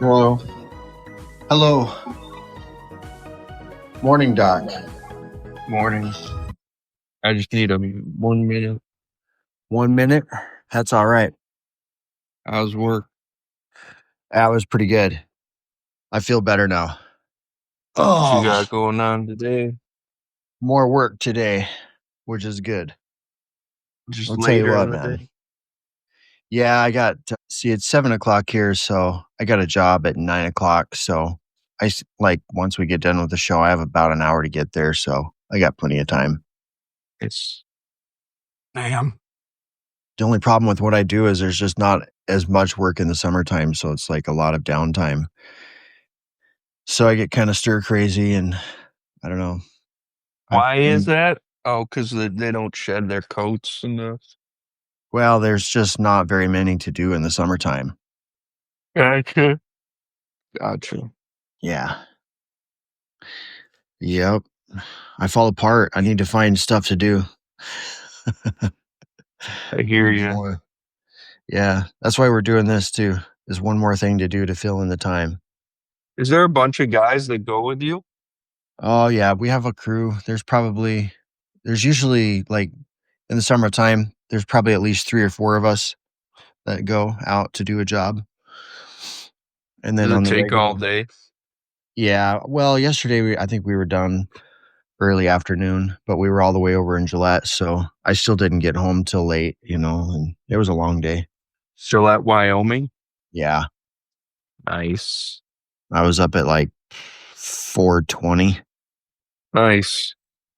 Hello. Hello. Morning, Doc. Morning. I just need 1 minute. 1 minute? That's all right. How's work? That was pretty good. I feel better now. What you Oh, got going on today? more work today, which is good. Just I'll tell you later what, in the man. day? Yeah, I got, see, it's 7 o'clock here, so I got a job at 9 o'clock. So once we get done with the show, I have about an hour to get there. So I got plenty of time. It's damn. The only problem with what I do is there's just not as much work in the summertime. So it's like a lot of downtime. So I get kind of stir crazy and I don't know. Why is that? Oh, because they don't shed their coats and Well, there's just not very many to do in the summertime. Gotcha. Gotcha. Yeah. Yep. I fall apart. I need to find stuff to do. I hear you. More. Yeah. That's why we're doing this too. There's one more thing to do to fill in the time. Is there a bunch of guys that go with you? Oh yeah, we have a crew. There's usually like in the summertime, there's probably at least 3 or 4 of us that go out to do a job. And then Does on it the take regular, all day? yeah. Well, yesterday I think we were done early afternoon, but we were all the way over in Gillette, so I still didn't get home till late, and it was a long day. Gillette, Wyoming? Yeah. Nice. I was up at like 4:20. Nice.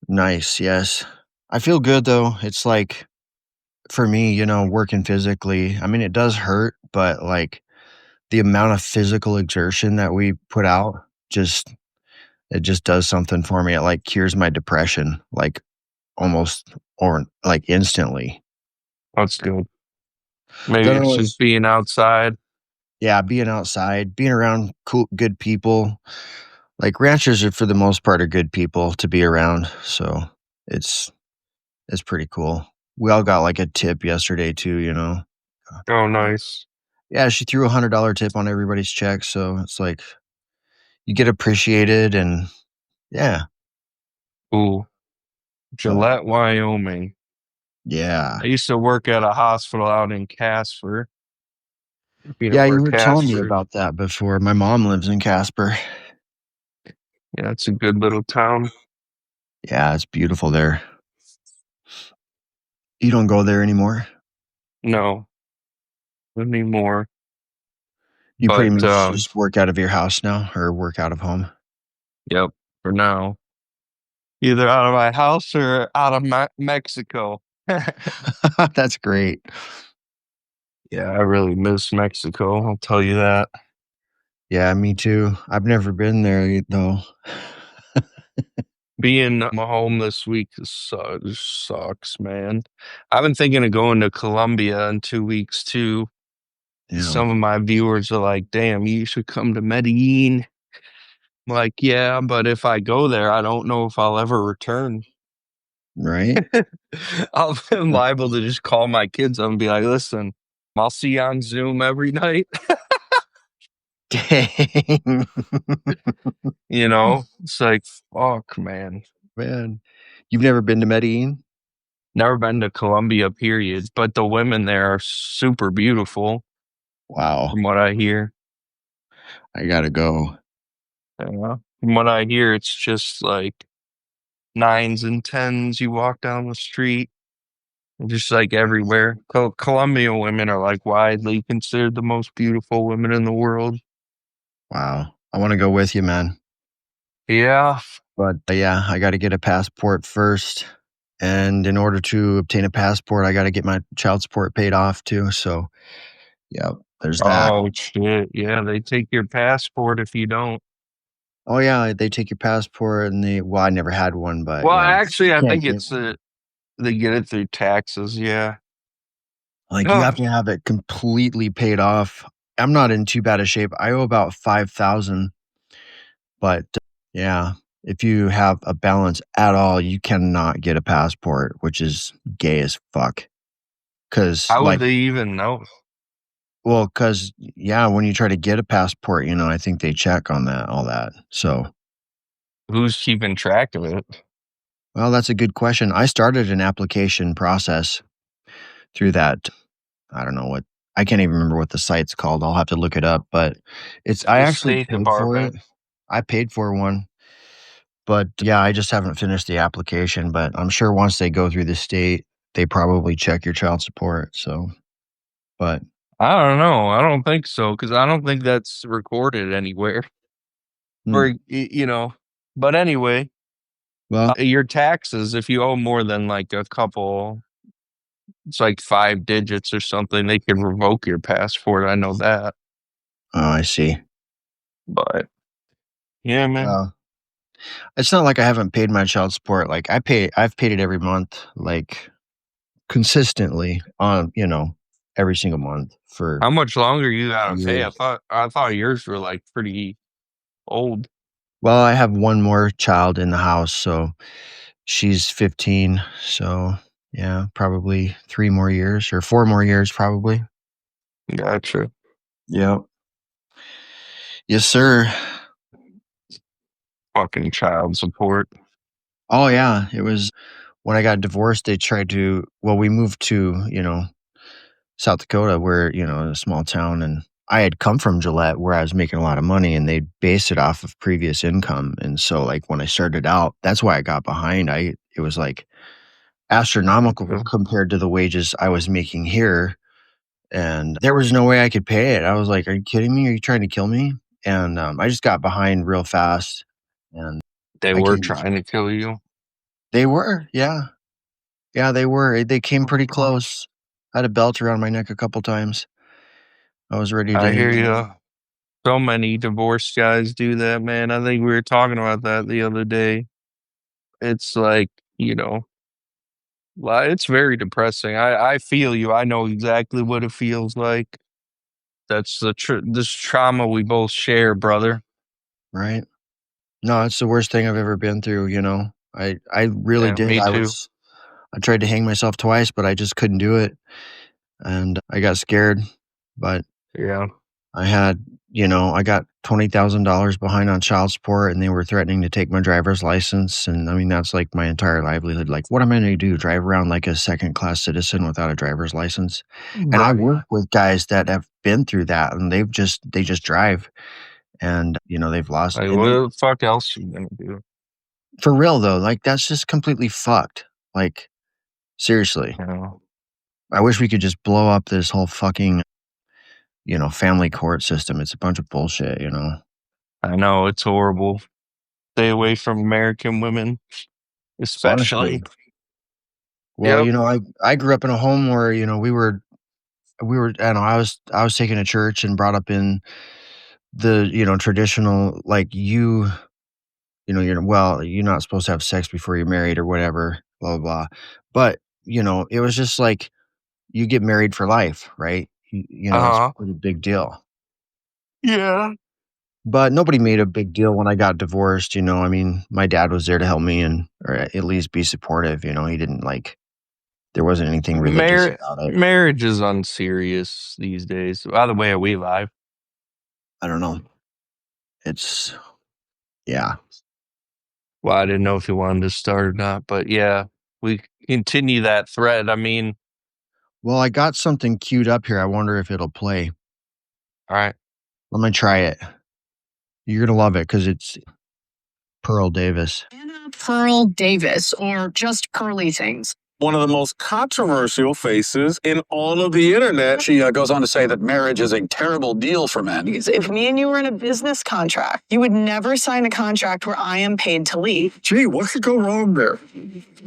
Nice, yes. I feel good though. It's like for me, working physically, I mean it does hurt, but like the amount of physical exertion that we put out just it just does something for me. It like cures my depression like almost or like instantly. That's good. Maybe Then it it's just was being outside. Yeah, being outside, being around cool, good people. Like ranchers are for the most part are good people to be around. So it's it's pretty cool. We all got like a tip yesterday too. Oh, nice. Yeah, she threw $100 tip on everybody's check. So it's like you get appreciated and yeah. Ooh. But Gillette, Wyoming. yeah. I used to work at a hospital out in Casper. You know Yeah, you where were telling me Casper? about that before. My mom lives in Casper. Yeah, it's a good little town. Yeah, it's beautiful there. You don't go there anymore? No, anymore. You pretty But much just work out of your house now or work out of home? yep, for now. Either out of my house or out of Mexico. That's great. Yeah, I really miss Mexico. I'll tell you that. Yeah, me too. I've never been there though. Being home this week sucks, man. I've been thinking of going to Colombia in 2 weeks too. Yeah, Some of my viewers are like, damn, you should come to Medellin. I'm like, yeah, but if I go there, I don't know if I'll ever return. right? I'm liable to just call my kids up and be like, listen, I'll see you on Zoom every night. Dang. It's like, fuck, man. Man, you've never been to Medellin? Never been to Colombia, period. But the women there are super beautiful, Wow, from what I hear. I gotta go. From what I hear, it's just like nines and tens. You walk down the street, just like everywhere. Colombian women are like widely considered the most beautiful women in the world. Wow, I want to go with you, man. Yeah. But yeah, I got to get a passport first. And in order to obtain a passport, I got to get my child support paid off too. So, yeah, there's that. Oh, shit. Yeah, they take your passport if you don't. Oh, yeah, they take your passport and well, I never had one, but Well, you actually, I can't think get it's they get it through taxes. Yeah. like you Oh, have to have it completely paid off. I'm not in too bad a shape. I owe about 5,000, but yeah, if you have a balance at all, you cannot get a passport, which is gay as fuck. Cause how would like they even know? Well, because yeah, when you try to get a passport, I think they check on all that. So, Who's keeping track of it? well, that's a good question. I started an application process through that. I don't know what I can't even remember what the site's called. I'll have to look it up, but I The actually State paid for it. Department. I paid for one, but yeah, I just haven't finished the application, but I'm sure once they go through the state, they probably check your child support. So, but I don't know. I don't think so because I don't think that's recorded anywhere. hmm, Or you know. But anyway, well, your taxes, if you owe more than like a couple, it's like 5 digits or something, they can revoke your passport. I know that. oh, I see. But yeah, man. Well, it's not like I haven't paid my child support. Like I've paid it every month, like consistently on, every single month for How much longer you gotta pay? years. I thought yours were like pretty old. Well, I have one more child in the house, so she's 15. So yeah, probably 3 more years or 4 more years, probably. Gotcha. Yep. Yes, sir. Fucking child support. Oh yeah, it was when I got divorced. We moved to South Dakota, where a small town, and I had come from Gillette, where I was making a lot of money, and they based it off of previous income. And so, like when I started out, that's why I got behind. It was like astronomical compared to the wages I was making here, and there was no way I could pay it. I was like, "Are you kidding me? Are you trying to kill me?" And I just got behind real fast, and They I were came. trying to kill you. They were, yeah, yeah, they were. They came pretty close. I had a belt around my neck a couple times. I was ready to I hang hear it. you. So many divorced guys do that, man. I think we were talking about that the other day. It's like, you know, it's very depressing. I feel you. I know exactly what it feels like. That's this trauma we both share, brother. Right? No, it's the worst thing I've ever been through, I really Yeah, did. me too. I tried to hang myself twice, but I just couldn't do it, and I got scared, but Yeah. I had I got $20,000 behind on child support, and they were threatening to take my driver's license, and, I mean, that's, like, my entire livelihood. Like, what am I gonna do, drive around like a second-class citizen without a driver's license? And I Right. work with guys that have been through that, and they just drive, and, they've lost Like, and what they the fuck else you gonna do? for real, though, like, that's just completely fucked. Like, seriously. You know, I wish we could just blow up this whole fucking, family court system. It's a bunch of bullshit. I know it's horrible. Stay away from American women, especially. Honestly. Well, Yep. I grew up in a home where, I don't know, I was taken to church and brought up in the, traditional, like, you're not supposed to have sex before you're married or whatever, blah, blah, blah. But, it was just like, you get married for life, right? It's a Uh huh. pretty big deal. Yeah. But nobody made a big deal when I got divorced. I mean, my dad was there to help me or at least be supportive. He didn't there wasn't anything religious about it. Marriage is unserious these days. By the way, we live. I don't know. It's yeah. Well, I didn't know if you wanted to start or not, but yeah, we continue that thread. I mean, Well, I got something queued up here. I wonder if it'll play. all right. Let me try it. You're gonna love it because it's Pearl Davis. Anna Pearl Davis, or just Pearly Things. One of the most controversial faces in all of the internet. She goes on to say that marriage is a terrible deal for men. Because if me and you were in a business contract, you would never sign a contract where I am paid to leave. Gee, what could go wrong there?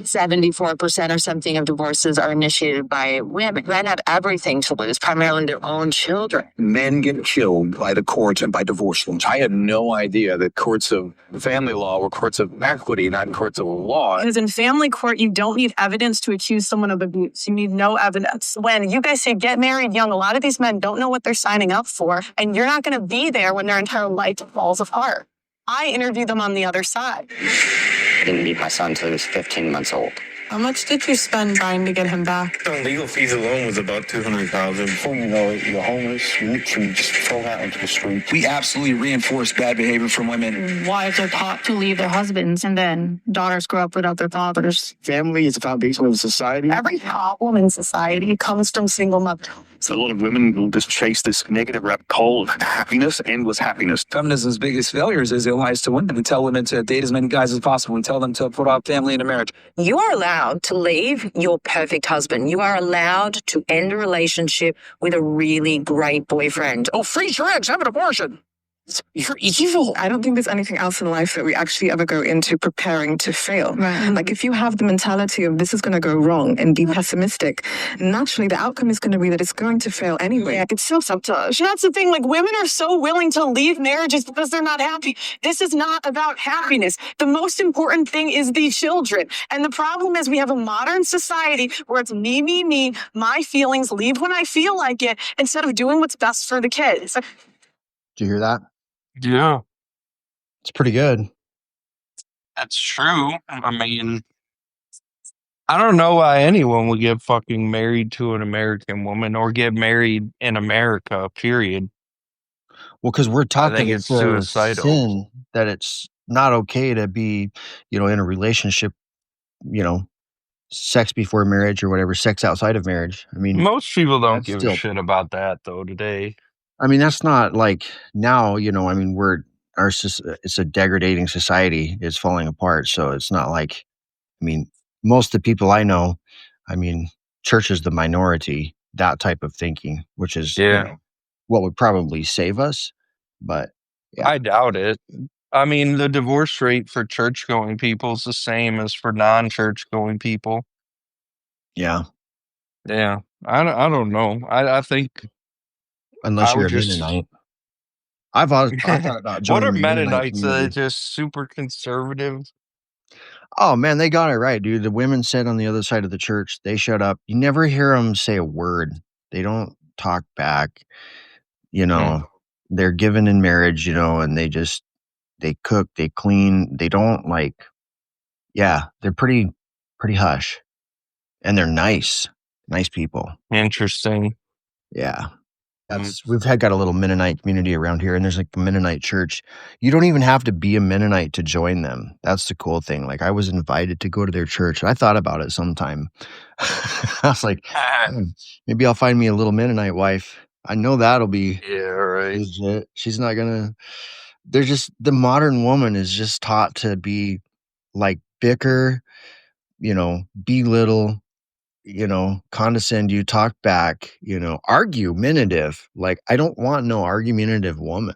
74% or something of divorces are initiated by women. Men have everything to lose, primarily their own children. Men get killed by the courts and by divorce laws. I had no idea that courts of family law were courts of equity, not courts of law. Because in family court, you don't need evidence to accuse someone of abuse. You need no evidence. When you guys say get married young, a lot of these men don't know what they're signing up for, and you're not going to be there when their entire life falls apart. I interview them on the other side. I didn't meet my son until he was 15 months old. How much did you spend trying to get him back? On legal fees alone was about $200,000. Before you know it, you're homeless, you're literally just thrown out into the street. We absolutely reinforce bad behavior from women. Wives are taught to leave their husbands, and then daughters grow up without their fathers. Family is the foundation of society. Every problem in society comes from single mothers. So a lot of women will just chase this negative rap call of happiness, endless happiness. Feminism's biggest failures is it lies to women and tell women to date as many guys as possible and tell them to put off family into marriage. You are allowed to leave your perfect husband. You are allowed to end a relationship with a really great boyfriend. Oh, freeze your eggs, have an abortion. You're evil. I don't think there's anything else in life that we actually ever go into preparing to fail. Right. Like if you have the mentality of this is going to go wrong and be pessimistic, naturally the outcome is going to be that it's going to fail anyway. Yeah, it's self-sabotage. That's the thing. Like women are so willing to leave marriages because they're not happy. This is not about happiness. The most important thing is the children. And the problem is we have a modern society where it's me, my feelings, leave when I feel like it, instead of doing what's best for the kids. Did you hear that? Yeah, It's pretty good. that's true. I mean, I don't know why anyone would get fucking married to an American woman or get married in America, period. Well, because we're taught think that it's it's a suicidal. sin, that it's not okay to be, in a relationship, sex before marriage or whatever, sex outside of marriage. I mean, Most people don't that's give still- a shit about that, though, today. I mean, that's not like now, I mean, it's a degrading society. It's falling apart. So it's not like, I mean, most of the people I know, I mean, church is the minority, that type of thinking, which is what would probably save us. But yeah. I doubt it. I mean, the divorce rate for church-going people is the same as for non-church-going people. Yeah. Yeah, I don't know. I think Unless I you're would a just- Mennonite. I've thought about what joining are the Mennonite Mennonites? community. Just super conservative. Oh man, they got it right, dude. The women sit on the other side of the church. They shut up. You never hear them say a word. They don't talk back. They're given in marriage, and they cook, they clean. They don't they're pretty hush. And they're nice people. Interesting. Yeah. We've got a little Mennonite community around here, and there's like a Mennonite church. You don't even have to be a Mennonite to join them. That's the cool thing. Like I was invited to go to their church. I thought about it sometime. I was like, maybe I'll find me a little Mennonite wife. I know that'll be Yeah, right. legit. She's not gonna. The modern woman is just taught to be like bicker, belittle, condescend you, talk back, argumentative. Like, I don't want no argumentative woman.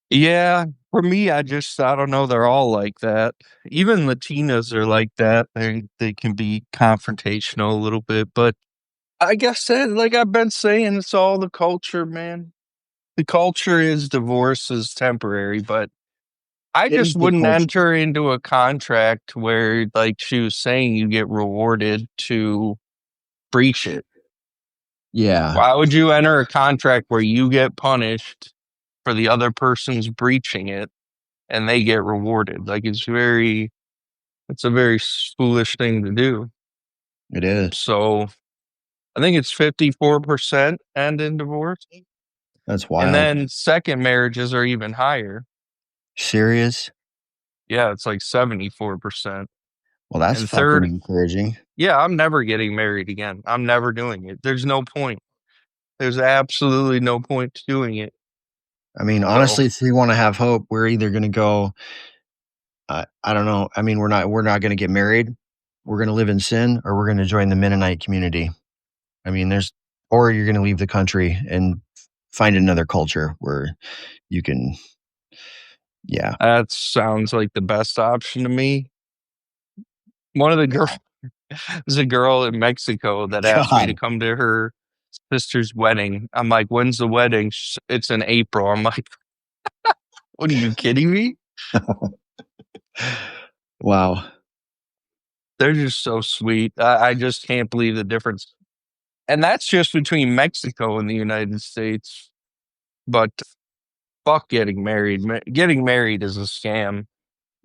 Yeah, for me, I don't know. They're all like that. Even Latinas are like that. They can be confrontational a little bit, but like I said, like I've been saying, it's all the culture, man. The culture is divorce is temporary, but I It is just the wouldn't culture. enter into a contract where, like she was saying, you get rewarded to breach it. Yeah. Why would you enter a contract where you get punished for the other person's breaching it and they get rewarded? Like it's a very foolish thing to do. It is. So I think it's 54% end in divorce. That's wild. And then second marriages are even higher. Serious? Yeah, it's like 74%. Well, that's And fucking third- encouraging. Yeah, I'm never getting married again. I'm never doing it. There's no point. There's absolutely no point to doing it. I mean, honestly, if we want to have hope, we're either going to go, I don't know. I mean, we're not going to get married. We're going to live in sin, or we're going to join the Mennonite community. I mean, or you're going to leave the country and find another culture where you can, yeah. That sounds like the best option to me. One of the girls, there's a girl in Mexico that asked me to God. come to her sister's wedding. I'm like, when's the wedding? It's in April. I'm like, what are you kidding me? Wow. They're just so sweet. I just can't believe the difference. And that's just between Mexico and the United States. But fuck getting married. Getting married is a scam.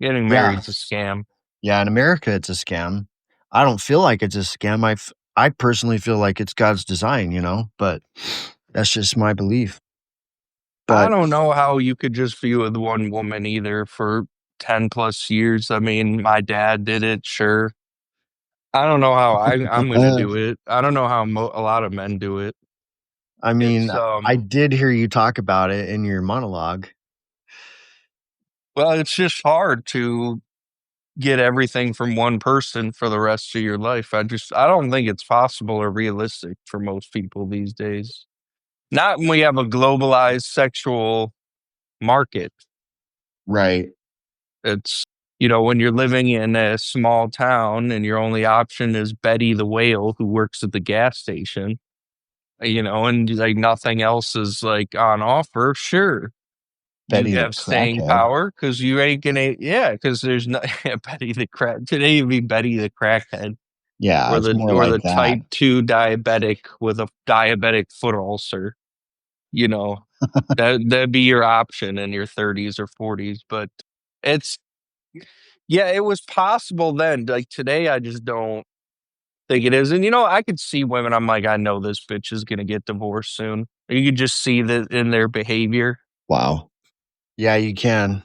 Getting married is a scam. Yeah, in America, it's a scam. I don't feel like it's a scam. I personally feel like it's God's design, but that's just my belief. I But don't know how you could just be with one woman either for 10 plus years. I mean, my dad did it, sure. I don't know how I'm going to do it. I don't know how a lot of men do it. I mean, It's, I did hear you talk about it in your monologue. well, it's just hard to get everything from one person for the rest of your life. I don't think it's possible or realistic for most people these days. Not when we have a globalized sexual market. Right. It's, when you're living in a small town and your only option is Betty the whale who works at the gas station, and like nothing else is like on offer, sure. Betty You the have staying crackhead. power because you ain't gonna, because there's no Betty the crack. Today you'd be Betty the crackhead. Yeah, Or it's the more or like the that. type 2 diabetic with a diabetic foot ulcer. That'd be your option in your 30s or 40s. But it's it was possible then. Like today, I just don't think it is. And I could see women. I'm like, I know this bitch is gonna get divorced soon. You could just see that in their behavior. Wow. Yeah, you can.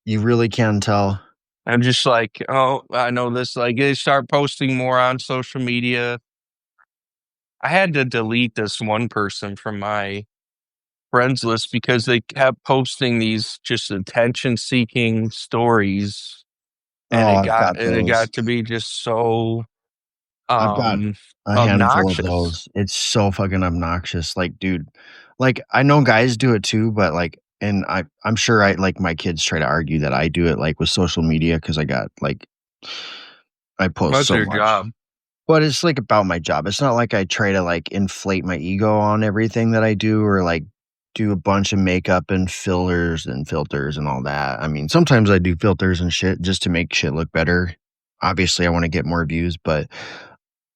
You really can tell. I'm just like, oh, I know this. Like they start posting more on social media. I had to delete this one person from my friends list because they kept posting these just attention seeking stories, and Oh, it I've got those. got to be just so I've got a handful of obnoxious. those. It's so fucking obnoxious. Like, dude, like I know guys do it too, but like, and I'm sure like my kids try to argue that I do it like with social media because I got like I post What's so their much. job? But it's like about my job. It's not like I try to like inflate my ego on everything that I do or like do a bunch of makeup and fillers and filters and all that. I mean, sometimes I do filters and shit just to make shit look better. Obviously, I want to get more views, but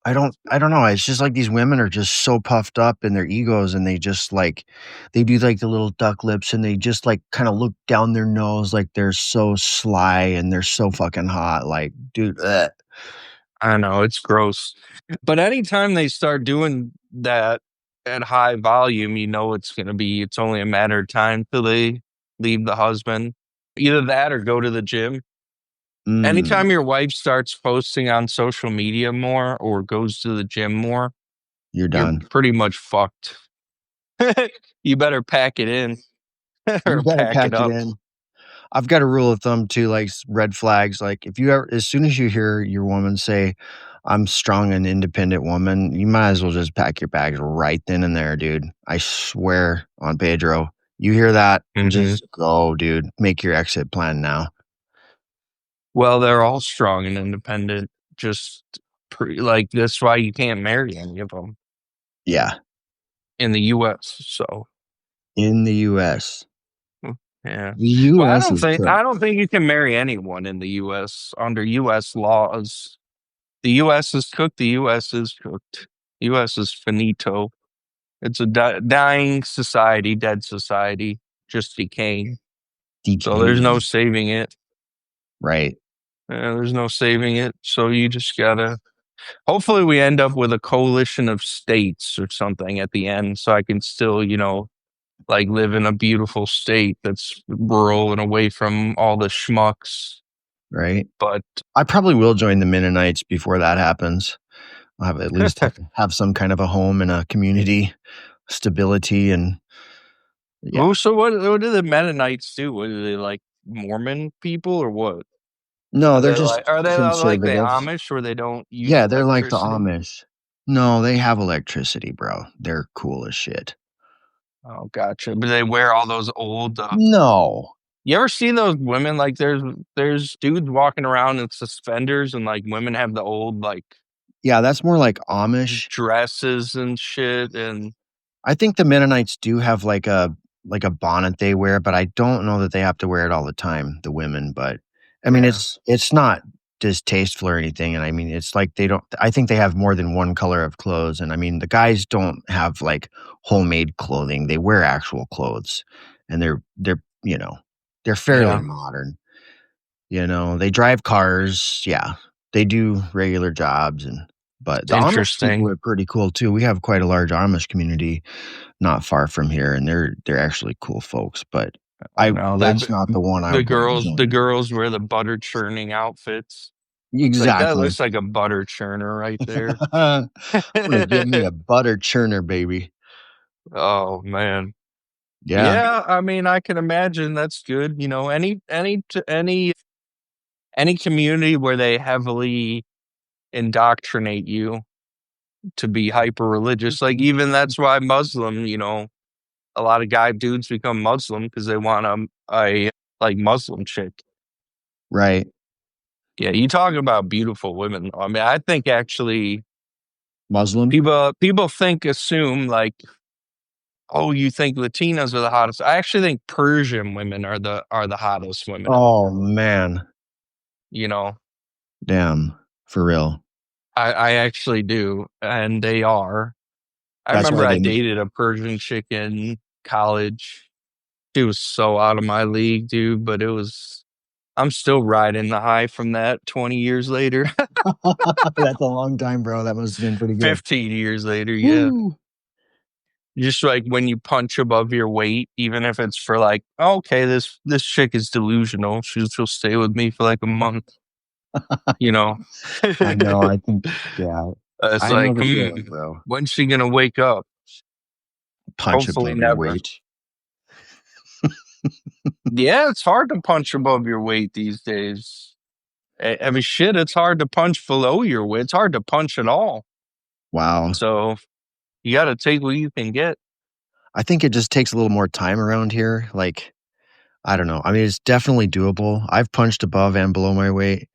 I don't know. It's just like these women are just so puffed up in their egos and they just like they do like the little duck lips and they just like kind of look down their nose like they're so sly and they're so fucking hot. Like, dude, ugh. I know it's gross, but anytime they start doing that at high volume, it's only a matter of time till they leave the husband. Either that or go to the gym. Mm, Anytime your wife starts posting on social media more or goes to the gym more, you're you're done. pretty much fucked. You better pack it in You or better pack it pack it up. in. I've got a rule of thumb too, like red flags. Like if you ever, as soon as you hear your woman say, "I'm strong and independent woman," you might as well just pack your bags right then and there, dude. I swear on Pedro. You hear that? Mhm. Just go, dude. Make your exit plan now. Well, they're all strong and independent. Just like that's why you can't marry any of them Yeah, in the U.S. So in the U.S. yeah. The Well, U.S. is I don't think you can marry anyone in the U.S. under U.S. laws. The U.S. is cooked. The U.S. is cooked. U.S. is finito. It's a dying society, dead society, just decaying. So there's no saving it. right. There's no saving it. So you just gotta. Hopefully, we end up with a coalition of states or something at the end, so I can still, like live in a beautiful state that's rural and away from all the schmucks. Right. But I probably will join the Mennonites before that happens. I'll have at least have some kind of a home and a community stability and yeah. So what do the Mennonites do? What are they like Mormon people or what? No, they're They're just like, are they like the conservative. Amish where they don't use Yeah, they're like the electricity? Amish. No, they have electricity, bro. They're cool as shit. Oh, gotcha. But they wear all those old. No. You ever see those women? Like, there's dudes walking around in suspenders, and like women have the old like Yeah, that's more like Amish. dresses and shit. And I think the Mennonites do have like a bonnet they wear, but I don't know that they have to wear it all the time, the women, but I mean Yeah. it's not distasteful or anything, and I mean it's like I think they have more than one color of clothes, and I mean the guys don't have like homemade clothing. They wear actual clothes, and they're they're fairly Yeah. modern. They drive cars. Yeah, they do regular jobs, but the Amish people Interesting. are pretty cool too. We have quite a large Amish community not far from here, and they're actually cool folks. But No, that's not the one I the would girls join. wear the butter churning outfits. Like that Exactly. looks like a butter churner right there. I'm gonna get me a butter churner, baby. Oh man. Yeah. Yeah, I mean, I can imagine that's good. You know, any community where they heavily indoctrinate you to be hyper religious, like even that's why Muslim, you know, a lot of guy dudes become Muslim because they want a like Muslim chick. Right. Yeah, you talking about beautiful women. I mean, I think actually Muslim. people assume like, oh, you think Latinas are the hottest. I actually think Persian women are the hottest women. Oh man. You know, Damn. For real. I actually do, and they are. I That's remember why I they dated a Persian chick in college. She was so out of my league, dude, but I'm still riding the high from that 20 years later. That's a long time, bro. That must have been pretty good. 15 years later, yeah. Woo. Just like when you punch above your weight, even if it's for like, oh, okay, this chick is delusional. She'll stay with me for like a month. You know? I know. I think, yeah. It's I like, know the feeling, bro. when's she gonna wake up? Punch Hopefully above your never. weight. Yeah, it's hard to punch above your weight these days. I mean, shit, it's hard to punch below your weight. It's hard to punch at all. Wow. So you got to take what you can get. I think it just takes a little more time around here. Like, I don't know. I mean, it's definitely doable. I've punched above and below my weight.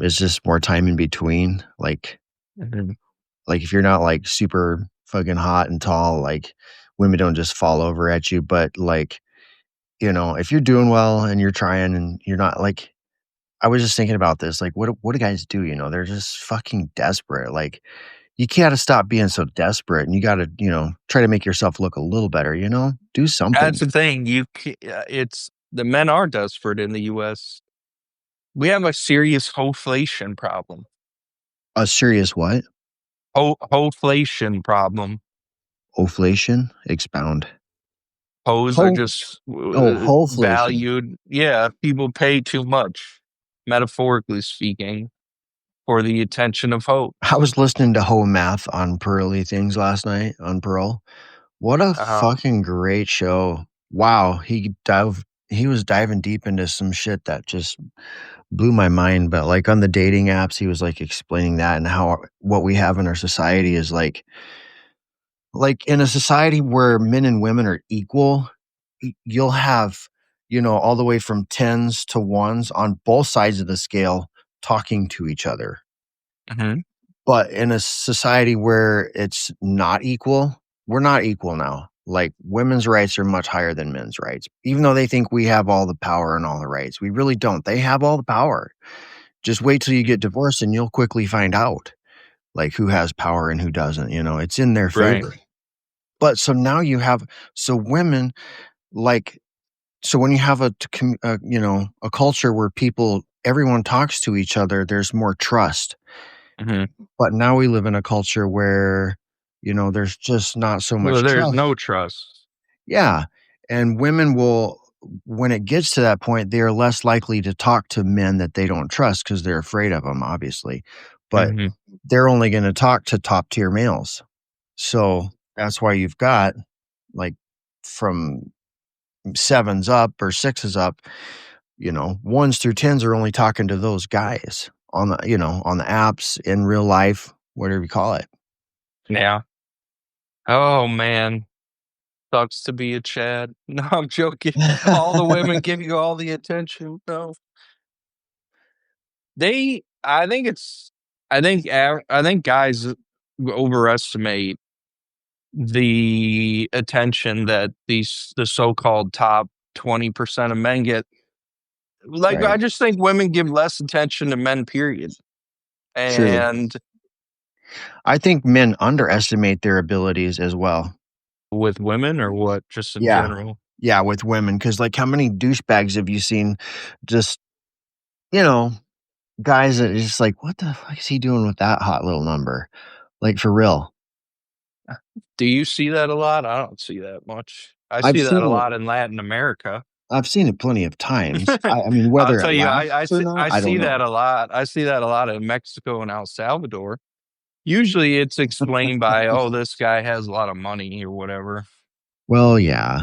It's just more time in between. Like if you're not like super fucking hot and tall, like women don't just fall over at you. But like, you know, if you're doing well and you're trying and you're not like, I was just thinking about this. Like, what do guys do? You know, they're just fucking desperate. Like, you gotta stop being so desperate, and you gotta, you know, try to make yourself look a little better. You know, do something. That's the thing. It's the men are desperate in the U.S. We have a serious hoflation problem. A serious what? Hoflation problem. Oflation? Expound. Hoes are just hoflation. valued. Yeah, people pay too much, metaphorically speaking, for the attention of hoes. I was listening to Ho Math on Pearly Things last night on Pearl. What a fucking great show. Wow, he was diving deep into some shit that just blew my mind. But like on the dating apps, he was like explaining that and how what we have in our society is like in a society where men and women are equal, you'll have, you know, all the way from 10s to 1s on both sides of the scale talking to each other. Mm-hmm. But in a society where it's not equal, we're not equal now. Like women's rights are much higher than men's rights, even though they think we have all the power and all the rights. We really don't. They have all the power. Just wait till you get divorced and you'll quickly find out like who has power and who doesn't. You know, it's in their favor. Right. But so now you have, so women like, so when you have a you know, a culture where everyone talks to each other, there's more trust. Mm-hmm. But now we live in a culture where, you know, there's just not so much there's trust. no trust. Yeah. And women will, when it gets to that point, they're less likely to talk to men that they don't trust because they're afraid of them, obviously. But they're only going to talk to top tier males. So that's why you've got like from 7s up or 6s up, you know, 1s through 10s are only talking to those guys on the, you know, on the apps, in real life, whatever you call it. Yeah. Oh man. Sucks to be a Chad. No, I'm joking. All the women give you all the attention. No. I think guys overestimate the attention that the so-called top 20% of men get. Like, Right. I just think women give less attention to men, period. And I think men underestimate their abilities as well. With women or what? Just in general? Yeah, with women. Because like how many douchebags have you seen just, you know, guys that is just like, what the fuck is he doing with that hot little number? Like for real. Do you see that a lot? I don't see that much. I I've see that seen a it. lot in Latin America. I've seen it plenty of times. I mean, I'll whether tell it you, lasts or not, I I don't see that know. a lot. I see that a lot in Mexico and El Salvador. Usually it's explained by, oh, this guy has a lot of money or whatever. Well, yeah,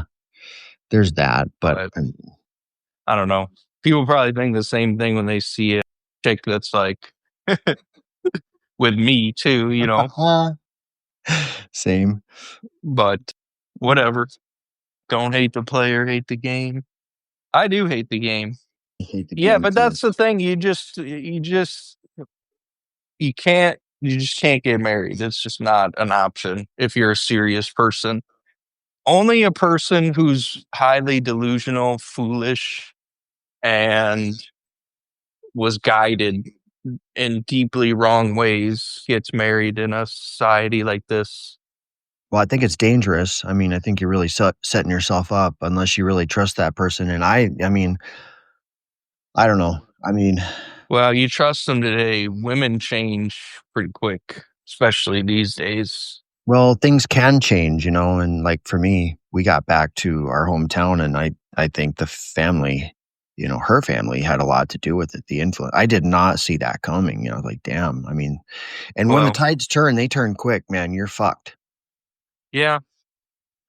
there's that, but But I don't know. People probably think the same thing when they see a chick that's like with me too, you know. same. But whatever. Don't hate the player, hate the game. I do hate the game. I hate the Yeah, game but too. that's the thing. You just you just can't get married. It's just not an option if you're a serious person. Only a person who's highly delusional, foolish, and was guided in deeply wrong ways gets married in a society like this. Well, I think it's dangerous. I mean, I think you're really setting yourself up unless you really trust that person. And I mean, I don't know. I mean, Well, you trust them today. Women change pretty quick, especially these days. well, things can change, and like for me, we got back to our hometown and I think the family, her family had a lot to do with it. The influence. I did not see that coming. Like, damn. I mean, and when the Well, tides turn, they turn quick, man. You're fucked. yeah.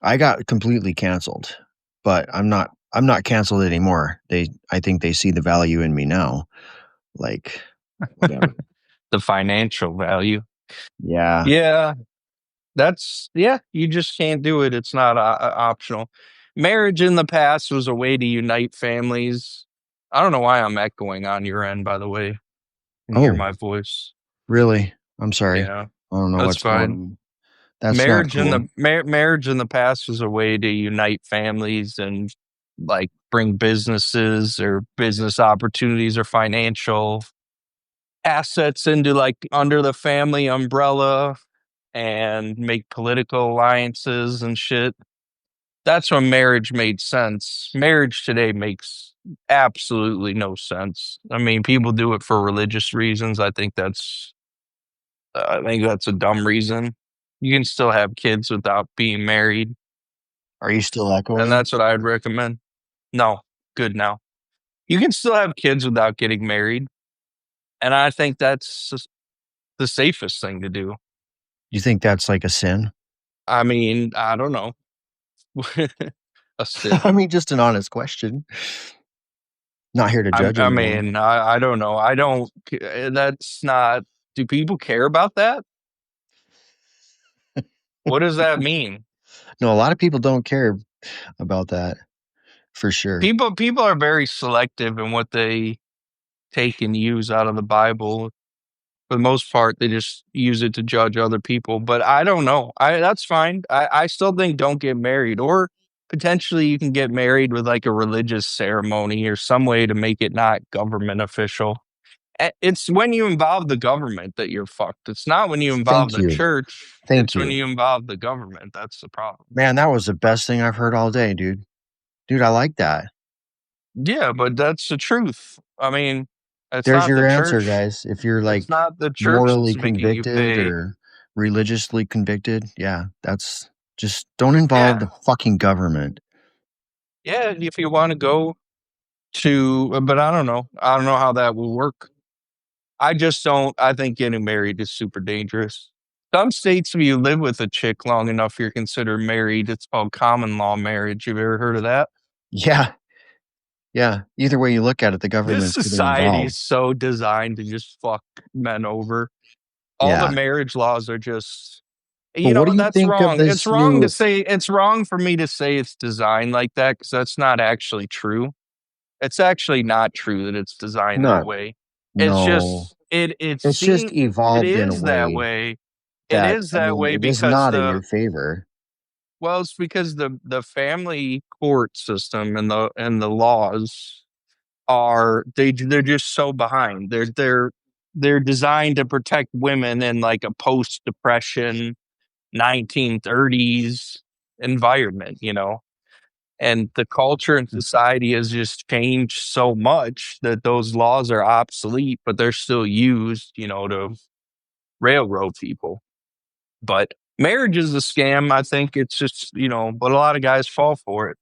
I got completely canceled, but I'm not canceled anymore. I think they see the value in me now. Like, whatever. The financial value. Yeah. Yeah. You just can't do it. It's not optional. Marriage in the past was a way to unite families. I don't know why I'm echoing on your end, by the way. You can hear Oh, my voice. really? I'm sorry. Yeah, I don't know that's what's going fine. on. That's not cool. Marriage in the past was a way to unite families and like bring businesses or business opportunities or financial assets into like under the family umbrella and make political alliances and shit. That's when marriage made sense. Marriage today makes absolutely no sense. I mean, people do it for religious reasons. I think that's a dumb reason. You can still have kids without being married, Are you still and echoing? that's what I'd recommend. No, good now. You can still have kids without getting married, and I think that's the safest thing to do. You think that's like a sin? I mean, I don't know. A sin. I mean, just an honest question. Not here to judge I anyone. mean, I don't know. I don't. That's not. Do people care about that? What does that mean? No, a lot of people don't care about that for sure. People are very selective in what they take and use out of the Bible. For the most part, they just use it to judge other people. But I don't know. That's fine. I still think don't get married, or potentially you can get married with like a religious ceremony or some way to make it not government official. It's when you involve the government that you're fucked. It's not when you involve Thank the you. church. Thank It's when you. you involve the government. That's the problem. Man, that was the best thing I've heard all day, dude. Dude, I like that. Yeah, but that's the truth. I mean, it's There's not the your answer, church. guys. If you're It's like not the church morally that's making you convicted pay. or religiously convicted, yeah, that's just don't involve the fucking government. Yeah, if you want to go to, but I don't know. I don't know how that will work. I just don't. I think getting married is super dangerous. Some states, if you live with a chick long enough, you're considered married. It's called common law marriage. You've ever heard of that? Yeah. Yeah. Either way you look at it, the This government's getting society involved. is so designed to just fuck men over. All Yeah. the marriage laws are just, But what do you that's think of wrong. this It's wrong to new say, it's wrong for me to say it's designed like that because that's not actually true. It's actually not true that it's designed that No. way. No. It's just It's just it evolved in a is that way way. It that, is I that mean, way it is because not in your favor. it's because the family court system and the laws they're just so behind. They're designed to protect women in like a post depression 1930s environment, And the culture and society has just changed so much that those laws are obsolete, but they're still used, to railroad people. But marriage is a scam. I think it's just, but a lot of guys fall for it.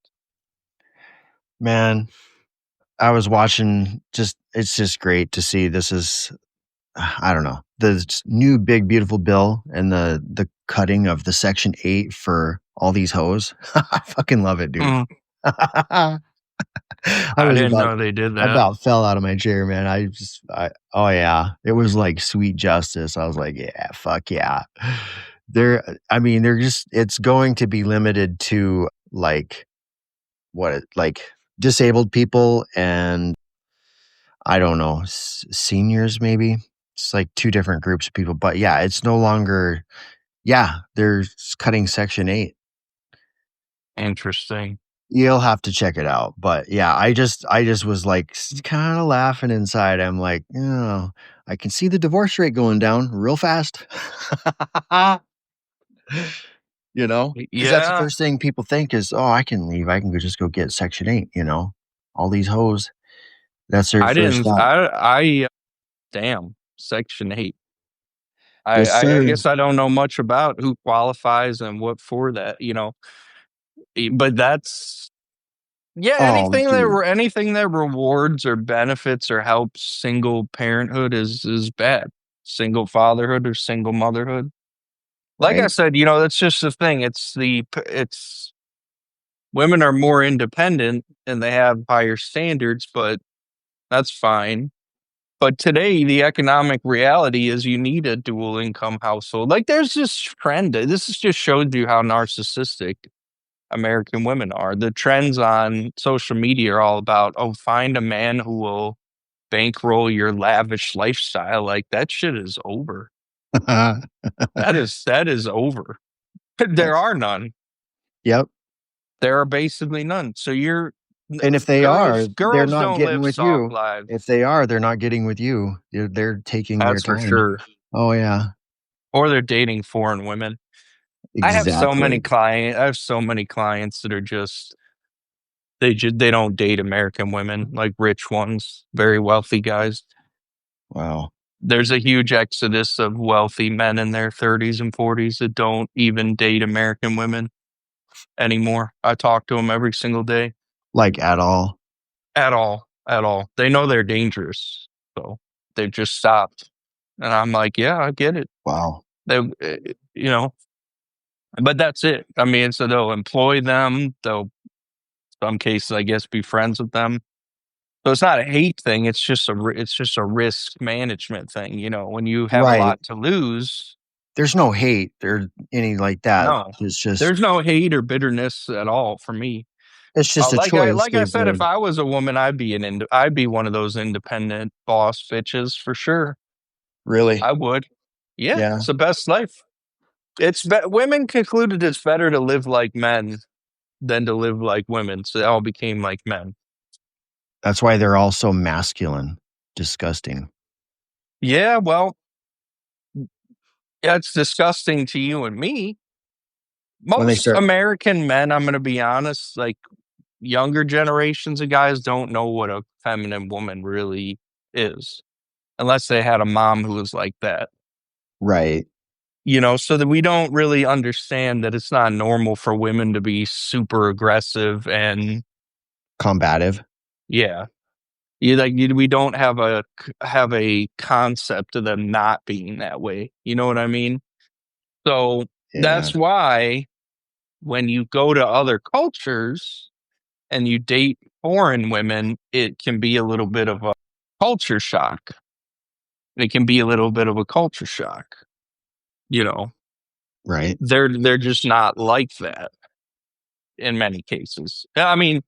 Man, I was watching it's just great to see this is I don't know, the new big beautiful bill and the cutting of the Section 8 for all these hoes. I fucking love it, dude. Mm, I I was didn't know they did I that. about fell out of my chair, man. Oh yeah, it was like sweet justice. I was like, yeah, fuck yeah. They're just, it's going to be limited to like disabled people and I don't know, seniors maybe. It's like two different groups of people, but yeah, it's no longer. Yeah, they're cutting Section 8. Interesting. You'll have to check it out, but yeah, I just was like kind of laughing inside. I'm like, I can see the divorce rate going down real fast. Because that's the Yeah, first thing people think is, oh, I can leave. I can just go get Section 8. All these hoes. That's their I first didn't. thought. Damn, Section 8. Yes, I sir. guess I don't know much about who qualifies and what for that, but that's, yeah, Oh, dude. anything that rewards or benefits or helps single parenthood is bad. Single fatherhood or single motherhood. Like I Right? said, that's just the thing. It's women are more independent and they have higher standards, but that's fine. But today, the economic reality is you need a dual income household. Like there's this trend. This is just shows you how narcissistic American women are. The trends on social media are all about, oh, find a man who will bankroll your lavish lifestyle. Like that shit is over. That is over. There are none. Yep. There are basically none. So And if they are, they're girls not don't getting live with soft you. lives. If they are, they're not getting with you. They're taking their That's for time. sure. Oh yeah, Or they're dating foreign women. I have so many clients that are just they don't date American women, like rich ones, very wealthy guys. Wow. There's a huge exodus of wealthy men in their 30s and 40s that don't even date American women anymore. I talk to them every single day. Like at all. At all. At all. They know they're dangerous. So they've just stopped. And I'm like, yeah, I get it. Wow. But that's it. I mean, so they'll employ them. They'll, some cases, I guess, be friends with them. So it's not a hate thing. It's just a risk management thing. When you have a Right. lot to lose, There's no hate or any like that. no, It's just there's no hate or bitterness at all for me. it's just a choice. Like I said, if I was a woman, I'd be one of those independent boss bitches for sure. Really? I would. Yeah, Yeah. it's the best life. Women concluded it's better to live like men than to live like women, so they all became like men. That's why they're all so masculine. Disgusting. Yeah, well, yeah, it's disgusting to you and me. When they Most start American men, I'm going to be honest, like younger generations of guys don't know what a feminine woman really is, unless they had a mom who was like that. right. So that we don't really understand that it's not normal for women to be super aggressive and Combative. yeah. We don't have a concept of them not being that way. You know what I mean? So Yeah. that's why when you go to other cultures and you date foreign women, it can be a little bit of a culture shock. It can be a little bit of a culture shock. Right. They're just not like that in many cases. I mean,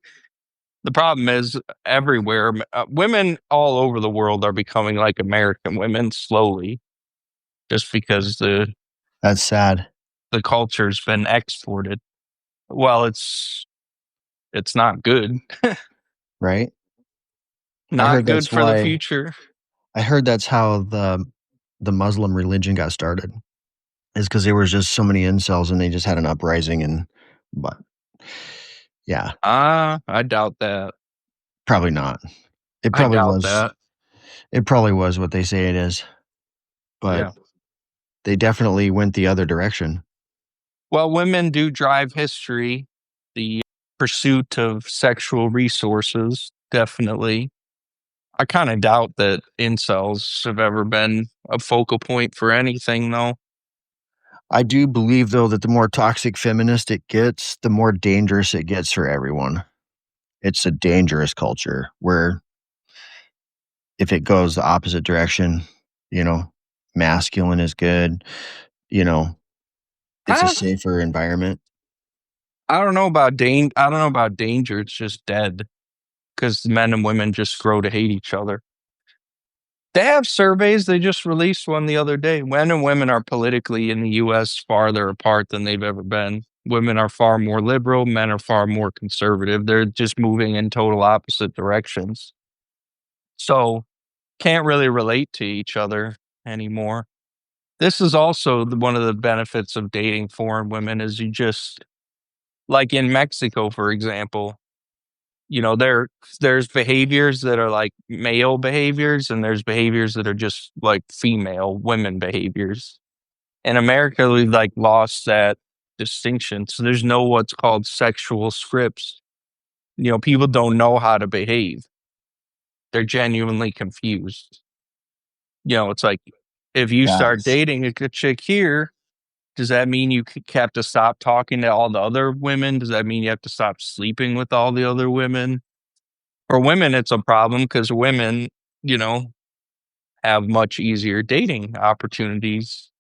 the problem is everywhere, women all over the world are becoming like American women slowly, just because That's sad. the culture's been exported. Well, it's not good. Right. Not heard good that's for the why- future. I heard that's how the Muslim religion got started. Is because there was just so many incels and they just had an uprising but Yeah, I doubt that. probably not. It I probably doubt was. that. It probably was what they say it is, but Yeah. they definitely went the other direction. Well, women do drive history. The pursuit of sexual resources, definitely. I kind of doubt that incels have ever been a focal point for anything, though. I do believe, though, that the more toxic feminist it gets, the more dangerous it gets for everyone. It's a dangerous culture where if it goes the opposite direction, you know, masculine is good, you know, it's a I, safer environment. I don't know about I don't know about danger. It's just dead because men and women just grow to hate each other. They have surveys. They just released one the other day. Men and women are politically in the U.S. farther apart than they've ever been. Women are far more liberal. Men are far more conservative. They're just moving in total opposite directions. So can't really relate to each other anymore. This is also one of the benefits of dating foreign women is you just like in Mexico, for example, there's behaviors that are like male behaviors and there's behaviors that are just like female women behaviors. In America, we've like lost that distinction. So there's no what's called sexual scripts. People don't know how to behave. They're genuinely confused. It's like if you start Yes. dating a good chick here, does that mean you have to stop talking to all the other women? Does that mean you have to stop sleeping with all the other women? For women, it's a problem because women, you know, have much easier dating opportunities.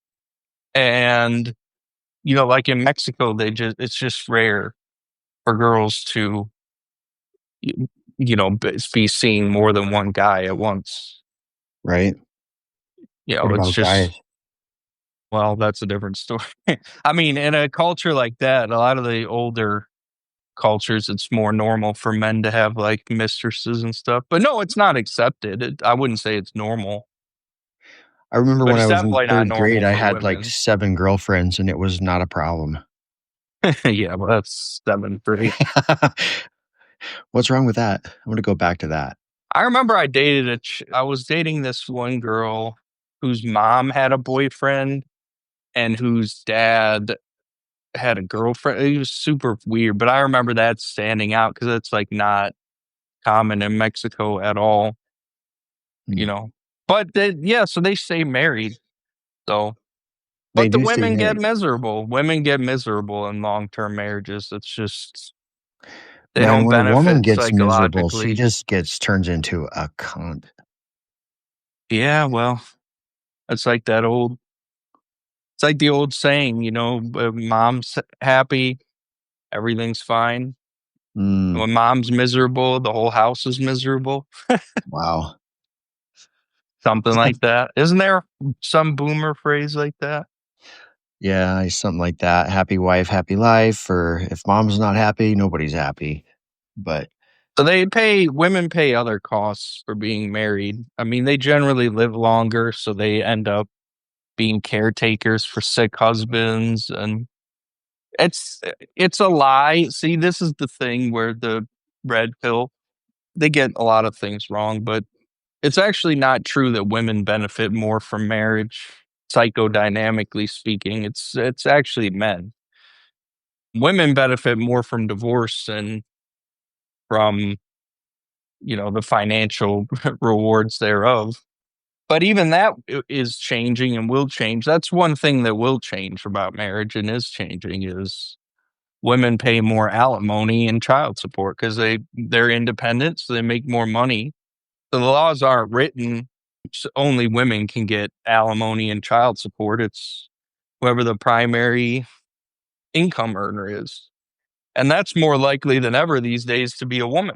And, like in Mexico, it's just rare for girls to, be seeing more than one guy at once. Right. What It's about guys? just, well, that's a different story. I mean, in a culture like that, a lot of the older cultures, it's more normal for men to have like mistresses and stuff. But no, it's not accepted. I wouldn't say it's normal, I remember but when it's I was in definitely not third normal grade, I for had like women. 7 girlfriends and it was not a problem. Yeah, well, that's 7-3. What's wrong with that? I'm going to go back to that. I remember I was dating this one girl whose mom had a boyfriend and whose dad had a girlfriend. It was super weird, but I remember that standing out because it's like not common in Mexico at all, you Mm. know. But so they stay married. So, They but the do stay women get married. miserable. Women get miserable in long-term marriages. It's just they Man, don't when a woman benefit gets miserable, she psychologically. just turns into a cunt. Yeah, well, it's like that old. It's like the old saying, mom's happy, everything's fine. Mm, When mom's miserable, the whole house is miserable. wow. Something like that. Isn't there some boomer phrase like that? Yeah, something like that. Happy wife, happy life. Or if mom's not happy, nobody's happy. But So women pay other costs for being married. I mean, they generally live longer, so they end up being caretakers for sick husbands. And it's a lie. See, this is the thing where the red pill, they get a lot of things wrong, but it's actually not true that women benefit more from marriage, psychodynamically speaking. It's actually men. Women benefit more from divorce and from, the financial rewards thereof. But even that is changing and will change. That's one thing that will change about marriage and is changing is women pay more alimony and child support because they're independent, so they make more money. So the laws aren't written only women can get alimony and child support. It's whoever the primary income earner is. And that's more likely than ever these days to be a woman.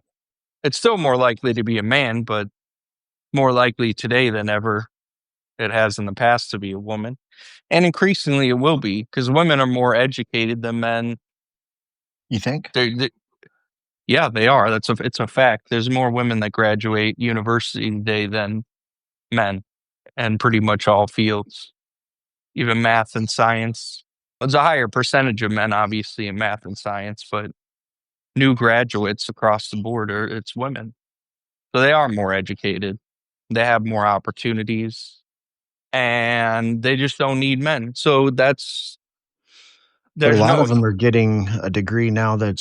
It's still more likely to be a man, but more likely today than ever it has in the past to be a woman. And increasingly it will be because women are more educated than men. you think? Yeah, they are. It's a fact. There's more women that graduate university today than men, and pretty much all fields, even math and science. There's a higher percentage of men, obviously, in math and science, but new graduates across the board it's women. So they are more educated. They have more opportunities and they just don't need men. So But a there's lot no of them are getting a degree now they're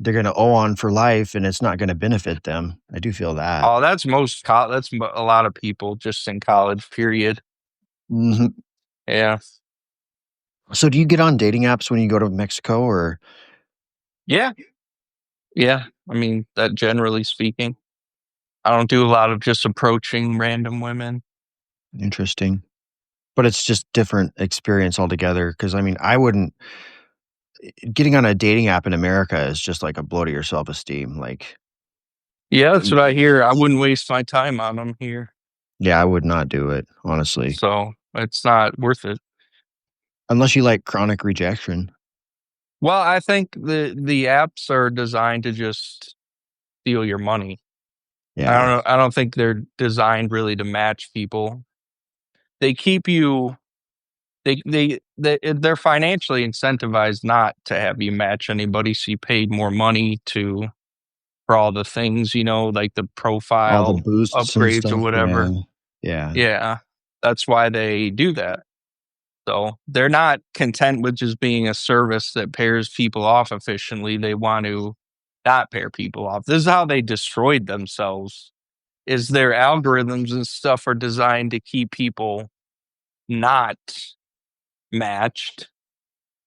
gonna owe on for life, and it's not gonna benefit them. I do feel that. oh, that's a lot of people just in college period. Mhm. Yeah. So do you get on dating apps when you go to Mexico, or Yeah. Yeah. I mean, that generally speaking. I don't do a lot of just approaching random women. interesting? But it's just different experience altogether, because I mean, I wouldn't getting on a dating app in America is just like a blow to your self-esteem, like, Yeah, that's what I hear. I wouldn't waste my time on them here. yeah, I would not do it, honestly. So it's not worth it. Unless you like chronic rejection. Well, I think the apps are designed to just steal your money. Yeah. I don't think they're designed really to match people. They keep you they're financially incentivized not to have you match anybody, so you paid more money for all the things, like the All the profile boosts and upgrades or stuff, whatever. yeah. Yeah. That's why they do that. So they're not content with just being a service that pairs people off efficiently. They want to not pair people off. This is how they destroyed themselves. Is their algorithms and stuff are designed to keep people not matched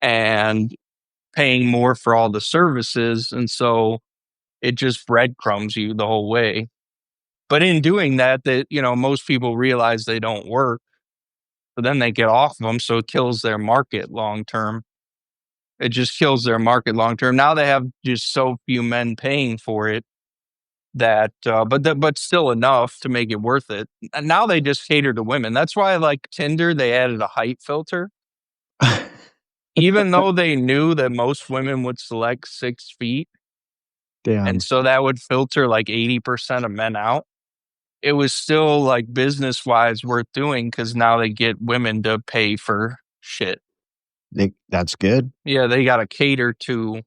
and paying more for all the services. And so it just breadcrumbs you the whole way. But in doing that, most people realize they don't work. But then they get off of them. So it kills their market long term. It just kills their market long term. Now they have just so few men paying for it that, but still enough to make it worth it. And now they just cater to women. That's why, like Tinder, they added a height filter, even though they knew that most women would select 6 feet. Damn. And so that would filter like 80% of men out. It was still like business wise worth doing because now they get women to pay for shit. That's good. Yeah, they got to cater to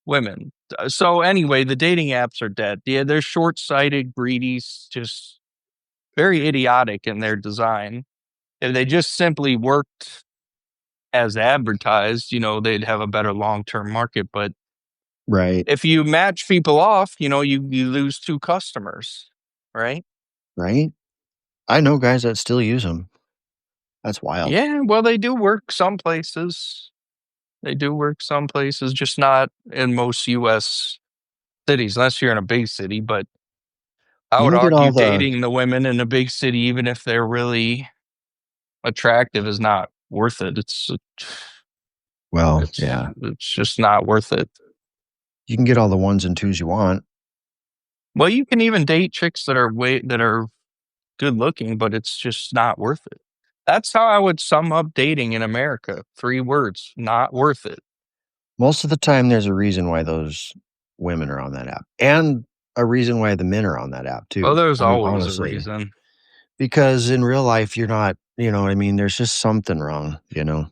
women. So anyway, the dating apps are dead. Yeah, they're short-sighted, greedy, just very idiotic in their design. If they just simply worked as advertised, they'd have a better long-term market. But Right. if you match people off, you lose 2 customers, right? Right? I know guys that still use them. That's wild. Yeah, well, they do work some places. They do work some places, just not in most U.S. cities, unless you're in a big city. But I You would look at argue all the dating the women in a big city, even if they're really attractive, is not worth it. well, yeah. It's just not worth it. You can get all the ones and twos you want. Well, you can even date chicks that are good looking, but it's just not worth it. That's how I would sum up dating in America. 3 words: not worth it. Most of the time, there's a reason why those women are on that app, and a reason why the men are on that app too. Well, there's I mean, always honestly, a reason. because in real life, you're not. You know what I mean? There's just something wrong. Yeah,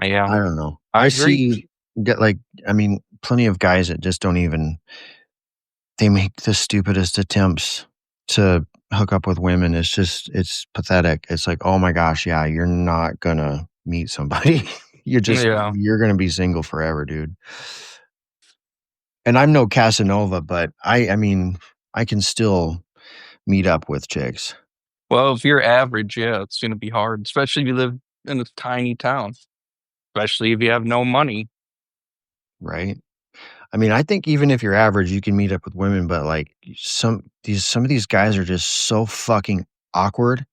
I don't know. I I agree. see. I mean, plenty of guys that just don't even. They make the stupidest attempts to hook up with women. It's pathetic. It's like, oh my gosh, yeah, you're not gonna meet somebody. Yeah. You're gonna be single forever, dude. And I'm no Casanova, but I mean, I can still meet up with chicks, Well, if you're average, yeah, it's going to be hard, especially if you live in a tiny town, especially if you have no money. right? I mean, I think even if you're average, you can meet up with women, but like some of these guys are just so fucking awkward.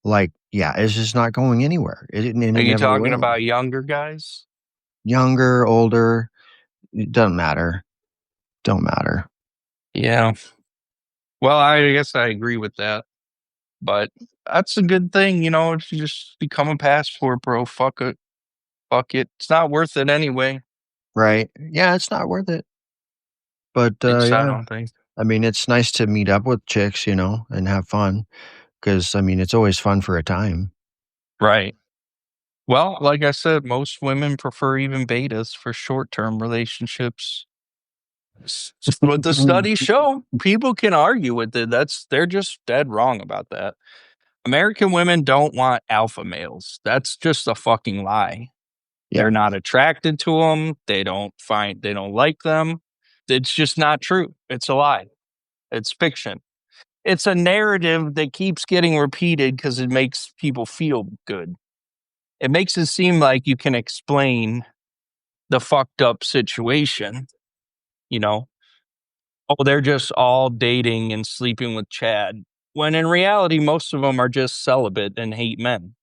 Like, yeah, it's just not going anywhere. It Are you never talking will. about younger guys? Younger, older, it doesn't matter. Don't matter. Yeah. Well, I guess I agree with that. But that's a good thing, if you just become a passport bro. Fuck it. Fuck it. It's not worth it anyway. Right? Yeah, it's not worth it. But I yeah, don't think. I mean, it's nice to meet up with chicks, and have fun. Because I mean, it's always fun for a time. Right. Well, like I said, most women prefer even betas for short-term relationships. It's just what the studies show. People can argue with it. They're just dead wrong about that. American women don't want alpha males. That's just a fucking lie. Yeah. They're not attracted to them. They don't like them. It's just not true. It's a lie. It's fiction. It's a narrative that keeps getting repeated because it makes people feel good. It makes it seem like you can explain the fucked up situation. You know, oh, they're just all dating and sleeping with Chad. When in reality, most of them are just celibate and hate men.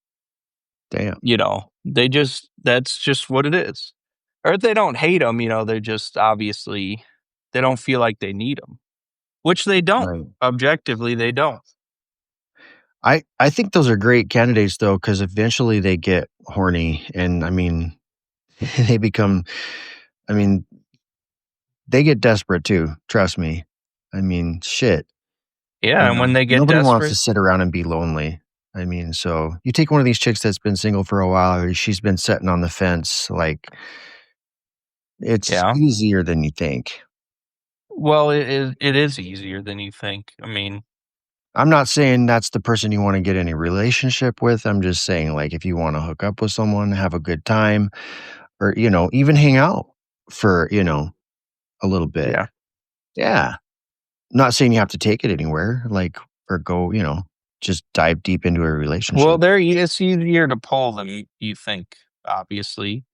Damn. You know, that's just what it is. Or if they don't hate them, you know, they're just obviously, they don't feel like they need them, which they don't. Right. Objectively, they don't. I think those are great candidates though, because eventually they get horny, and I mean, they become. I mean, they get desperate too. Trust me. I mean, shit. Yeah, You and know, when they get nobody wants to desperate, sit around and be lonely. I mean, so you take one of these chicks that's been single for a while, or she's been sitting on the fence. Like, it's yeah. easier than you think. Well, it is easier than you think. I mean, I'm not saying that's the person you want to get in a relationship with. I'm just saying, like, if you want to hook up with someone, have a good time, or, you know, even hang out for, you know, a little bit. yeah. Yeah. Not saying you have to take it anywhere, like, or go, you know, just dive deep into a relationship. Well, it's easier to pull than you think, obviously.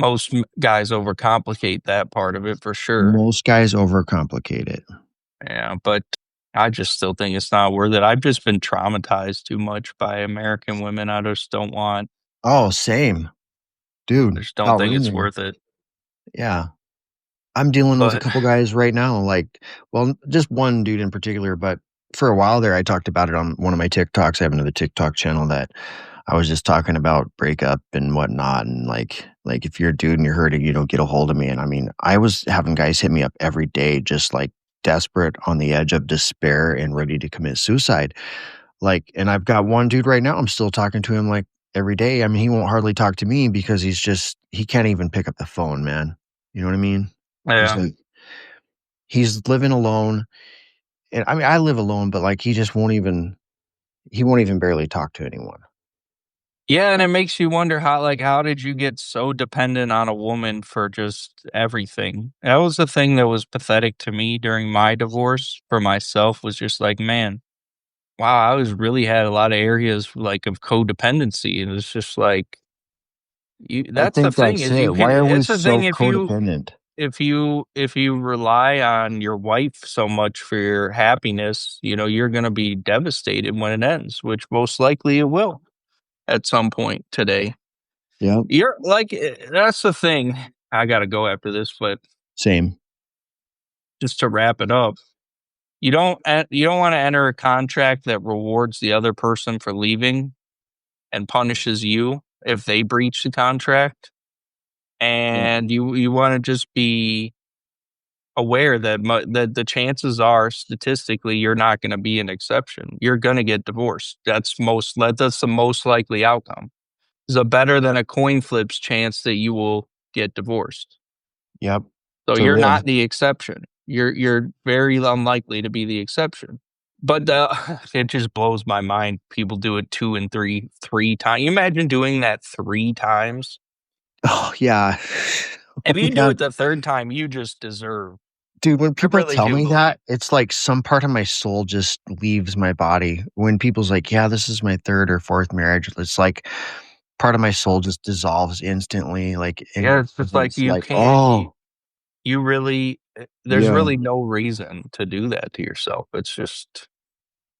Most guys overcomplicate that part of it for sure. Most guys overcomplicate it. Yeah, but I just still think it's not worth it. I've just been traumatized too much by American women. I just don't want. Oh, same. Dude. I just don't think it's Irene. worth it. Yeah. I'm dealing with a But couple guys right now, like, well, just one dude in particular, but for a while there, I talked about it on one of my TikToks. I have another TikTok channel that I was just talking about breakup and whatnot. And like if you're a dude and you're hurting, you don't get a hold of me. And I mean, I was having guys hit me up every day, just like desperate on the edge of despair and ready to commit suicide. Like, and I've got one dude right now, I'm still talking to him like every day. I mean, he won't hardly talk to me because he can't even pick up the phone, man. You know what I mean? He's yeah, like, he's living alone. And I mean, I live alone, but like he won't even barely talk to anyone. yeah, and it makes you wonder how did you get so dependent on a woman for just everything? That was the thing that was pathetic to me during my divorce for myself. Was just like, man, wow, I was really had a lot of areas like of codependency, and it's just like you. I That's the think thing that's is you it. can. Why are we It's the thing so codependent? if you rely on your wife so much for your happiness, you know, you're going to be devastated when it ends, which most likely it will at some point today. Yeah. You're like, that's the thing. I got to go after this, but Same. just to wrap it up, you don't want to enter a contract that rewards the other person for leaving and punishes you if they breach the contract. And you want to just be aware that that the chances are statistically you're not going to be an exception. You're going to get divorced. That's the most likely outcome. There's a better than a coin flips chance that you will get divorced. Yep. So So you're yeah. not the exception. You're very unlikely to be the exception. But it just blows my mind. People do it 2 and 3 times. You imagine doing that 3 times. Oh yeah. If you do Yeah. it the 3rd time, you just deserve. Dude, when people really tell do. me that, it's like some part of my soul just leaves my body. When people's like, yeah, this is my 3rd or 4th marriage, it's like part of my soul just dissolves instantly. Like, Yeah, it's just like you can't. oh, You really. There's Yeah. really no reason to do that to yourself. It's just.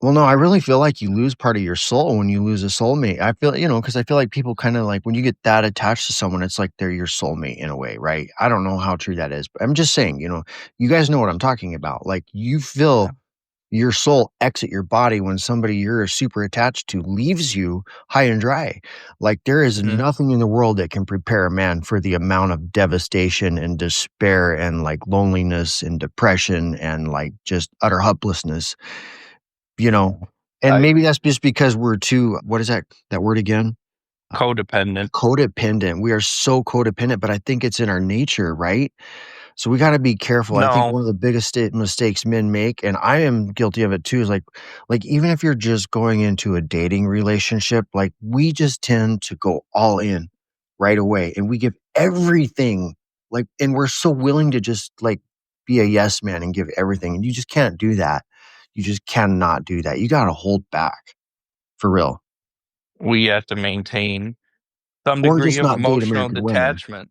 well, no, I really feel like you lose part of your soul when you lose a soulmate. I feel, because I feel like people kind of like when you get that attached to someone, it's like they're your soulmate in a way, right? I don't know how true that is, but I'm just saying, you guys know what I'm talking about. Like you feel your soul exit your body when somebody you're super attached to leaves you high and dry. Like there is Mhm. nothing in the world that can prepare a man for the amount of devastation and despair and like loneliness and depression and like just utter helplessness, and maybe that's just because we're too, what is that word again? Codependent. Codependent. We are so codependent, but I think it's in our nature, right? So we got to be careful. I think No. one of the biggest mistakes men make, and I am guilty of it too, is like even if you're just going into a dating relationship, like we just tend to go all in right away, and we give everything, like, and we're so willing to just like be a yes man and give everything, and you just can't do that. You just cannot do that. You got to hold back for real, We have to maintain some or degree just of not date emotional American women. detachment.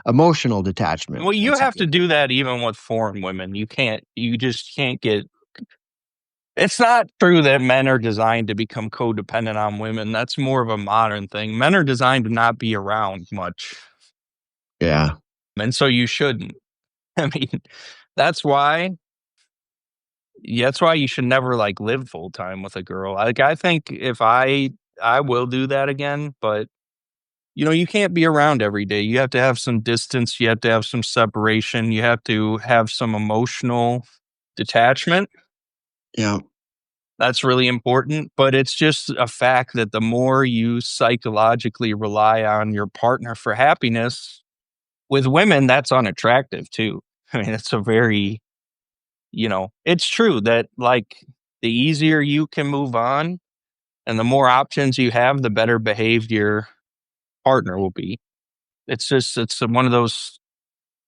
Emotional detachment. Well, you That's have it. to do that even with foreign women. You just can't get. It's not true that men are designed to become codependent on women. That's more of a modern thing. Men are designed to not be around much. Yeah. And so you shouldn't. I mean, that's why you should never like live full time with a girl. Like I think if I will do that again, but you can't be around every day. You have to have some distance, you have to have some separation, you have to have some emotional detachment. Yeah. That's really important, but it's just a fact that the more you psychologically rely on your partner for happiness, with women that's unattractive too. I mean, it's a very it's true that like the easier you can move on and the more options you have, the better behaved your partner will be. It's one of those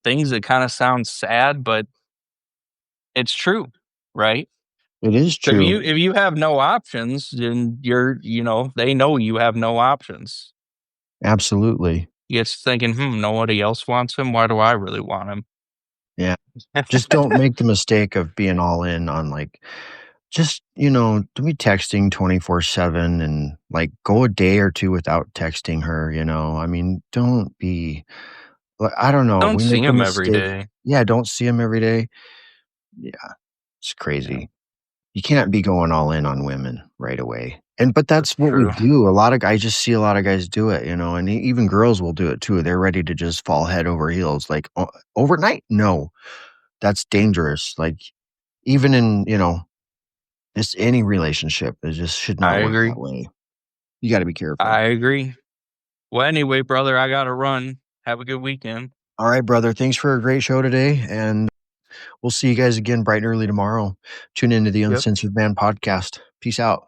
things that kind of sounds sad, but it's true, right? It is So true. if you have no options, then they know you have no options. Absolutely. You get thinking, nobody else wants him. Why do I really want him? Yeah. Just don't make the mistake of being all in on like, just, don't be texting 24/7 and like go a day or two without texting her, I mean, don't be, I don't know. Don't We see make the him every mistake. day. Yeah. Don't see him every day. Yeah. It's crazy. You can't be going all in on women right away. But that's what we True. do. I just see a lot of guys do it, and even girls will do it too. They're ready to just fall head over heels. Like overnight? No, that's dangerous. Like even in, just any relationship, it just should I not work agree. that way. You got to be careful. I agree. Well, anyway, brother, I got to run. Have a good weekend. All right, brother. Thanks for a great show today. And we'll see you guys again bright and early tomorrow. Tune into the Yep. Uncensored Man podcast. Peace out.